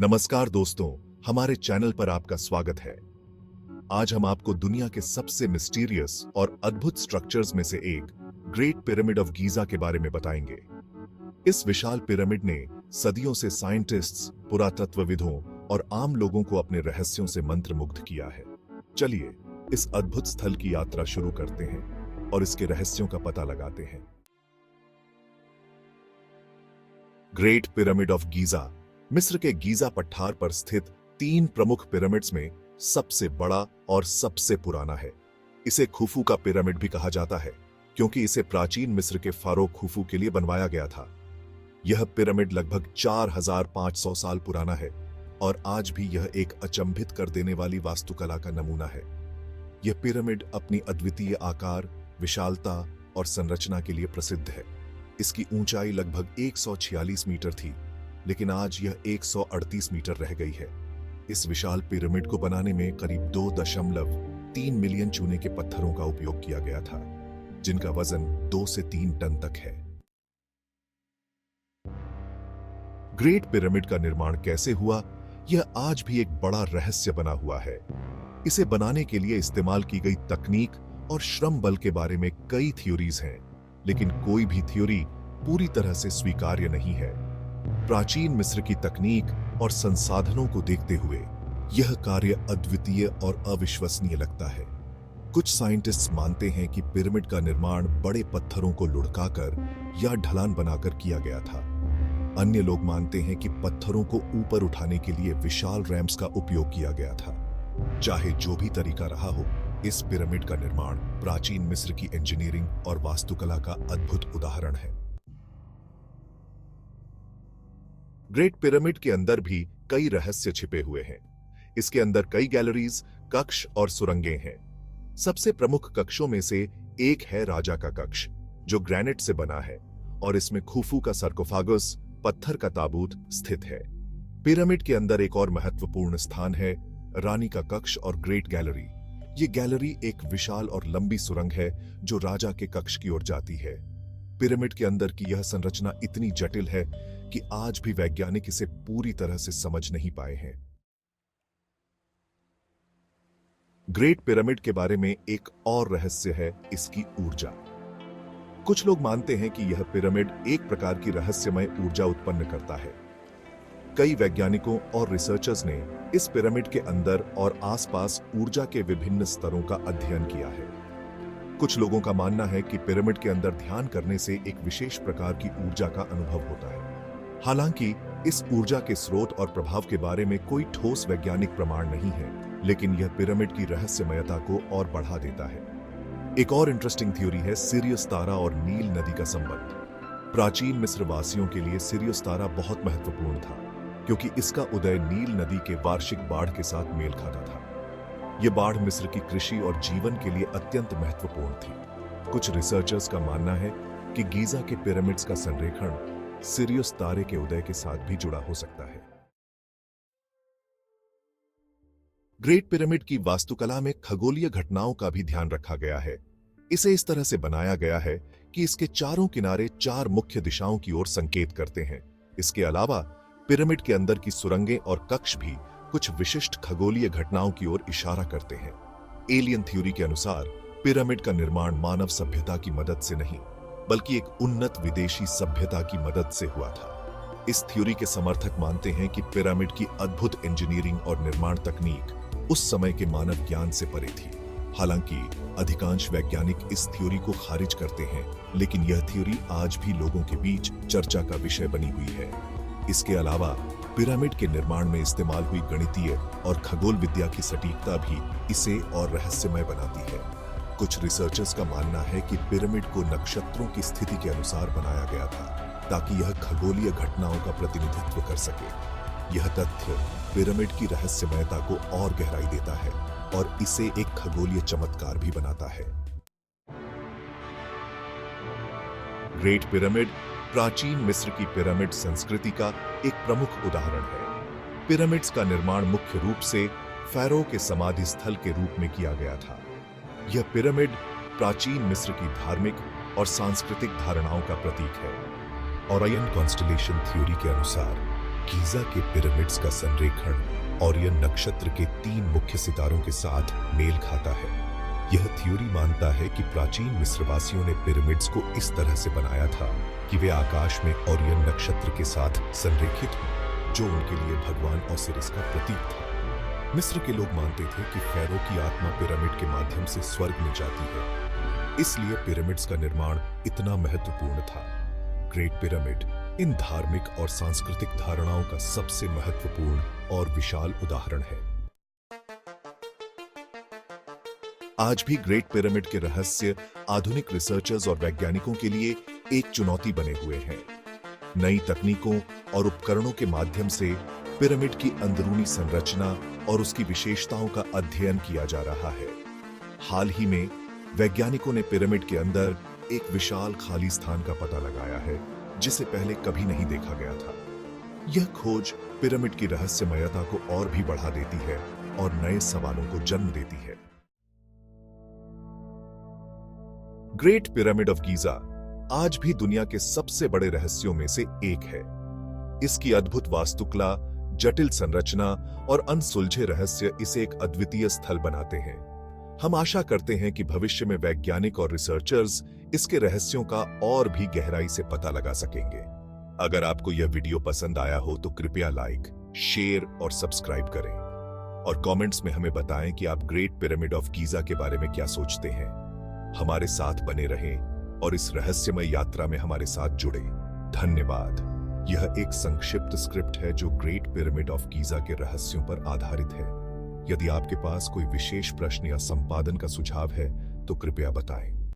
नमस्कार दोस्तों, हमारे चैनल पर आपका स्वागत है। आज हम आपको दुनिया के सबसे मिस्टीरियस और अद्भुत स्ट्रक्चर्स में से एक ग्रेट पिरामिड ऑफ गीजा के बारे में बताएंगे। इस विशाल पिरामिड ने सदियों से साइंटिस्ट्स, पुरातत्वविदों और आम लोगों को अपने रहस्यों से मंत्रमुग्ध किया है। चलिए इस अद्भुत स्थल की यात्रा शुरू करते हैं और इसके रहस्यों का पता लगाते हैं। ग्रेट पिरामिड ऑफ गीजा मिस्र के गीजा पठार पर स्थित 3 प्रमुख पिरामिड्स में सबसे बड़ा और सबसे पुराना है। इसे खुफू का पिरामिड भी कहा जाता है क्योंकि इसे प्राचीन मिस्र के फारोक खुफू के लिए बनवाया गया था। यह पिरामिड लगभग 4500 साल पुराना है और आज भी यह एक अचंभित कर देने वाली वास्तुकला का नमूना है। यह पिरामिड अपनी अद्वितीय आकार, विशालता और संरचना के लिए प्रसिद्ध है। इसकी ऊंचाई लगभग 146 मीटर थी, लेकिन आज यह 138 मीटर रह गई है। इस विशाल पिरामिड को बनाने में करीब 2.3 मिलियन चूने के पत्थरों का उपयोग किया गया था, जिनका वजन 2 से 3 टन तक है। ग्रेट पिरामिड का निर्माण कैसे हुआ, यह आज भी एक बड़ा रहस्य बना हुआ है। इसे बनाने के लिए इस्तेमाल की गई तकनीक और श्रम बल के बारे में कई थ्योरीज हैं, लेकिन कोई भी थ्योरी पूरी तरह से स्वीकार्य नहीं है। प्राचीन मिस्र की तकनीक और संसाधनों को देखते हुए यह कार्य अद्वितीय और अविश्वसनीय लगता है। कुछ साइंटिस्ट्स मानते हैं कि पिरामिड का निर्माण बड़े पत्थरों को लुढ़काकर या ढलान बनाकर किया गया था। अन्य लोग मानते हैं कि पत्थरों को ऊपर उठाने के लिए विशाल रैंप्स का उपयोग किया गया था। चाहे जो भी तरीका रहा हो, इस पिरामिड का निर्माण प्राचीन मिस्र की इंजीनियरिंग और वास्तुकला का अद्भुत उदाहरण है। ग्रेट पिरामिड के अंदर भी कई रहस्य छिपे हुए हैं। इसके अंदर कई गैलरीज, कक्ष और सुरंगें हैं। सबसे प्रमुख कक्षों में से एक है राजा का कक्ष, जो ग्रेनाइट से बना है और इसमें खुफू का सार्कोफागस, पत्थर का ताबूत स्थित है। पिरामिड के अंदर एक और महत्वपूर्ण स्थान है रानी का कक्ष और ग्रेट गैलरी। ये गैलरी एक विशाल और लंबी सुरंग है जो राजा के कक्ष की ओर जाती है। पिरामिड के अंदर की यह संरचना इतनी जटिल है कि आज भी वैज्ञानिक इसे पूरी तरह से समझ नहीं पाए हैं। ग्रेट पिरामिड के बारे में एक और रहस्य है इसकी ऊर्जा। कुछ लोग मानते हैं कि यह पिरामिड एक प्रकार की रहस्यमय ऊर्जा उत्पन्न करता है। कई वैज्ञानिकों और रिसर्चर्स ने इस पिरामिड के अंदर और आसपास ऊर्जा के विभिन्न स्तरों का अध्ययन किया है। कुछ लोगों का मानना है कि पिरामिड के अंदर ध्यान करने से एक विशेष प्रकार की ऊर्जा का अनुभव होता है। हालांकि इस ऊर्जा के स्रोत और प्रभाव के बारे में कोई ठोस वैज्ञानिक प्रमाण नहीं है, लेकिन यह पिरामिड की रहस्यमयता को और बढ़ा देता है। एक और इंटरेस्टिंग थ्योरी है सिरियस तारा और नील नदी का संबंध। प्राचीन मिस्र वासियों के लिए सिरियस तारा बहुत महत्वपूर्ण था, क्योंकि इसका उदय नील नदी के वार्षिक बाढ़ के साथ मेल खाता था। यह बाढ़ मिस्र की कृषि और जीवन के लिए अत्यंत महत्वपूर्ण थी। कुछ रिसर्चर्स का मानना है कि गीजा के पिरामिड्स का संरेखण सिरियस तारे के उदय के साथ भी जुड़ा हो सकता है। ग्रेट पिरामिड की वास्तुकला में खगोलीय घटनाओं का भी ध्यान रखा गया है। इसे इस तरह से बनाया गया है कि इसके चारों किनारे 4 मुख्य दिशाओं की ओर संकेत करते हैं। इसके अलावा पिरामिड के अंदर की सुरंगें और कक्ष भी कुछ विशिष्ट खगोलीय घटनाओं की ओर इशारा करते हैं। एलियन थ्योरी के अनुसार पिरामिड का निर्माण मानव सभ्यता की मदद से नहीं, बल्कि एक उन्नत विदेशी सभ्यता की मदद से हुआ था। इस थ्योरी के समर्थक मानते हैं कि पिरामिड की अद्भुत इंजीनियरिंग और निर्माण तकनीक उस समय के मानव ज्ञान से परे थी। हालांकि अधिकांश वैज्ञानिक इस थ्योरी को खारिज करते हैं, लेकिन यह थ्योरी आज भी लोगों के बीच चर्चा का विषय बनी हुई है। इसके अलावा पिरामिड के निर्माण में इस्तेमाल हुई गणितीय और खगोल विद्या की सटीकता भी इसे और रहस्यमय बनाती है। कुछ रिसर्चर्स का मानना है कि पिरामिड को नक्षत्रों की स्थिति के अनुसार बनाया गया था, ताकि यह खगोलीय घटनाओं का प्रतिनिधित्व कर सके। यह तथ्य पिरामिड की रहस्यमयता को और गहराई देता है और इसे एक खगोलीय चमत्कार भी बनाता है। ग्रेट पिरामिड प्राचीन मिस्र की पिरामिड संस्कृति का एक प्रमुख उदाहरण है। पिरामिड्स का निर्माण मुख्य रूप से फैरो के समाधि स्थल के रूप में किया गया था। यह पिरामिड प्राचीन मिस्र की धार्मिक और सांस्कृतिक धारणाओं का प्रतीक है। ओरायन कॉन्स्टलेशन थ्योरी के अनुसार गीजा के पिरामिड्स का संरेखण ओरियन नक्षत्र के 3 मुख्य सितारों के साथ मेल खाता है। यह थ्योरी मानता है कि प्राचीन मिस्रवासियों ने पिरामिड्स को इस तरह से बनाया था कि वे आकाश में ओरियन नक्षत्र के साथ संरेखित हों, जो उनके लिए भगवान ओसिरिस का प्रतीक था। मिस्र के लोग मानते थे कि फैरो की आत्मा पिरामिड के माध्यम से स्वर्ग में जाती है, इसलिए पिरामिड्स का निर्माण इतना महत्वपूर्ण था। ग्रेट पिरामिड इन धार्मिक और सांस्कृतिक धारणाओं का सबसे महत्वपूर्ण और विशाल उदाहरण है। आज भी ग्रेट पिरामिड के रहस्य आधुनिक रिसर्चर्स और वैज्ञानिकों के लिए एक चुनौती बने हुए हैं। नई तकनीकों और उपकरणों के माध्यम से पिरामिड की अंदरूनी संरचना और उसकी विशेषताओं का अध्ययन किया जा रहा है। हाल ही में वैज्ञानिकों ने पिरामिड के अंदर एक विशाल खाली स्थान का पता लगाया है, जिसे पहले कभी नहीं देखा गया था। यह खोज पिरामिड की रहस्यमयता को और भी बढ़ा देती है और नए सवालों को जन्म देती है। ग्रेट पिरामिड ऑफ गीजा आज भी दुनिया के सबसे बड़े रहस्यों में से एक है। इसकी अद्भुत वास्तुकला, जटिल संरचना और अनसुलझे रहस्य इसे एक अद्वितीय स्थल बनाते हैं। हम आशा करते हैं कि भविष्य में वैज्ञानिक और रिसर्चर्स इसके रहस्यों का और भी गहराई से पता लगा सकेंगे। अगर आपको यह वीडियो पसंद आया हो तो कृपया लाइक, शेयर और सब्सक्राइब करें और कमेंट्स में हमें बताएं कि आप ग्रेट पिरामिड ऑफ गीजा के बारे में क्या सोचते हैं। हमारे साथ बने रहें और इस रहस्यमय यात्रा में हमारे साथ जुड़े। धन्यवाद। यह एक संक्षिप्त स्क्रिप्ट है जो ग्रेट पिरामिड ऑफ गीजा के रहस्यों पर आधारित है। यदि आपके पास कोई विशेष प्रश्न या संपादन का सुझाव है तो कृपया बताएं।